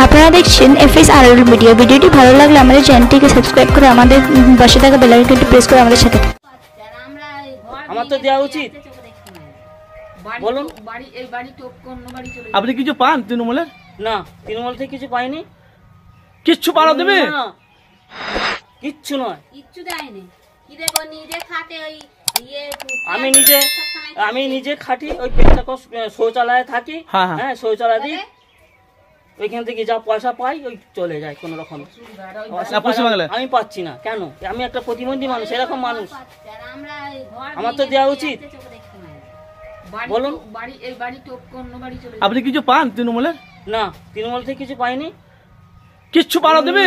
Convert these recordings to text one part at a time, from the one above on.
আপনারা দেখছেন FSRL video. ভিডিওটি ভালো লাগলে আমাদের চ্যানেলটিকে সাবস্ক্রাইব করে আমাদের পাশে থাকা বেল আইকনটি প্রেস করে আমাদের সাথে। আমার তো দেওয়া উচিত। বলুন, আপনি কিছু পান তৃণমূলের? না, তৃণমূল থেকে কিছু পাইনি। কিচ্ছু পানো দেবে? কিচ্ছু নয়, কিচ্ছু দেয়নি। কি দেব, নিজে খাটে ওই আমি নিজে খাটি, ওই পেটটাকে শৌচালয়ে থাকি। হ্যাঁ, শৌচালয় দিই, ওইখান থেকে যা পয়সা পাই ওই চলে যায় কোন রকম। আমি পাচ্ছি না কেন? আমি একটা প্রতিবন্ধী মানুষ, এরকম মানুষ, আমার তো দেওয়া উচিত। বলুন, আপনি কিছু পান তৃণমূলের? না, তৃণমূল থেকে কিছু পাইনি। কিচ্ছু পানো দেবে?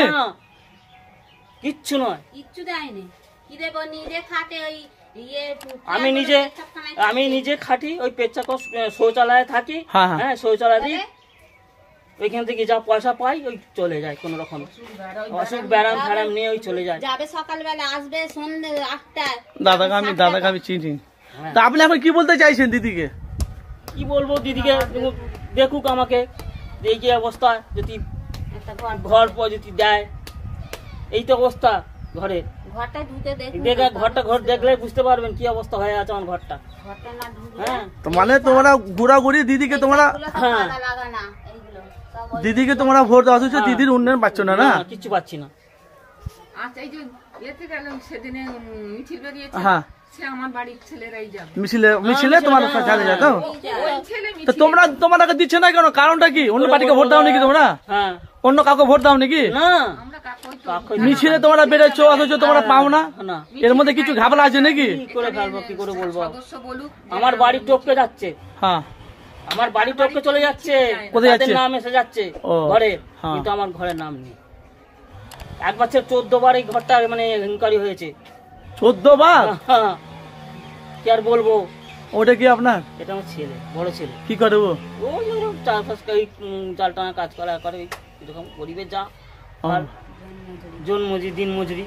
কিচ্ছু নয়, কিচ্ছু দেয়নি। কি দেব, নিজে খাটে ওই আমি নিজে খাটি, ওই পেটটাকে শৌচালয়ে থাকি। হ্যাঁ, শৌচালয় দিই, ওইখান থেকে যা পয়সা পাই ওই চলে যায় কোন রকম। অসুখ ব্যারাম ফ্যারাম নিয়ে ওই চলে যায়। যাবে সকালবেলা, আসবে সন্ধ্যে 8টায়। দাদাকে আমি চিনি। তা আপনি এখন কি বলতে চাইছেন দিদিকে? কি বলবো, দিদিকে দেখুক আমাকে, এই যে অবস্থা, যদি ঘর যদি দেয়, এই তো অবস্থা ঘরে। ঘর দেখলে বুঝতে পারবেন কি অবস্থা হয়ে আছে আমার ঘরটা। হ্যাঁ, মানে তোমরা ঘোরাঘুরি দিদিকে তোমরা ভোট দেওয়া হচ্ছে, দিদির উন্নয়ন পাচ্ছ না? না, কিচ্ছু পাচ্ছি না। আচ্ছা, এই যে এতে গেলাম সেদিনে মিছিল বেরিয়েছে, হ্যাঁ, সে আমার বাড়ির ছেলেরাই যাবে মিছিলে তোমার সাথে যায় তো? তোমাকে দিচ্ছে না কেন? কারণটা কি? অন্য পার্টিকে ভোট দাও নাকি তোমরা? হ্যাঁ, অন্য কাউকে ভোট দাও নাকি? না, মিছিলে তোমরা বেরোচ্ছ অথচ তোমরা পাও না? এর মধ্যে কিছু ঘাবলা আছে নাকি? কি করে বলবো? আমার বাড়ি টপকে যাচ্ছে। হ্যাঁ, আমার বাড়ি টপকে চলে যাচ্ছে। কোথায় যাচ্ছে? নাম এসে যাচ্ছে ঘরে, কিন্তু আমার ঘরের নাম নেই। একবার 14 বার এই ঘরটা মানে ইনকোয়ারি হয়েছে। 14 বার? হ্যাঁ, কি আর বলবো। ওটা কি আপনার? এটা আমার ছেলে, বড় ছেলে। কি করে ও? চাল টানা কাজ করা করে, এরকম গরিবের যা আর দিন মজুরি,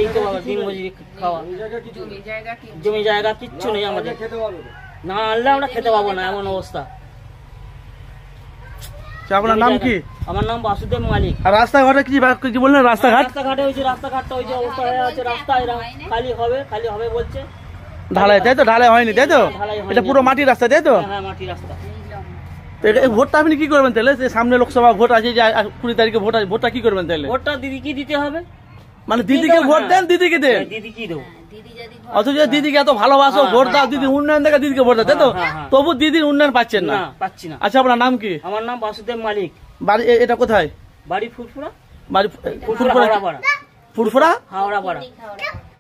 এই তো বাবা, দিন মজুরি খাওয়া। জমি জায়গা কিচ্ছু নেই আমাদের, না আনলে আমরা খেতে পাবো না, এমন অবস্থা। আপনার নাম কি? আমার নাম বাসুদেব মালিক। আর রাস্তাঘাটে কি বললেন? রাস্তাঘাটে হয়েছে, রাস্তাঘাটটা ওই যে অবস্থা হয়ে আছে, রাস্তা খালি হবে বলছে। ঢালাই, তাই তো? ঢালাই হয়নি, তাই তো? এটা পুরো মাটির রাস্তা, তাই তো? হ্যাঁ, মাটির রাস্তা। ভোটটা আপনি কি করবেন তাহলে? সামনে লোকসভা ভোট আছে, 20 তারিখে ভোট আছে, ভোটটা কি করবেন তাহলে? ভোটটা দিদিকে দিতে হবে। মানে দিদিকে ভোট দেন? দিদিকে দেন? দিদি কি দেবো? অথচ দিদিকে এত ভালোবাসো, ভোট দাও, দিদি উন্নয়ন দেখে দিদিকে ভোট দাও, তাই তো? তবু দিদির উন্নয়ন পাচ্ছেন না? পাচ্ছি না। আচ্ছা, আপনার নাম কি? আমার নাম বাসুদেব মালিক। বাড়ি এটা কোথায়? বাড়ি ফুরফুরা। ফুরফুরা? হাওড়া পাড়া।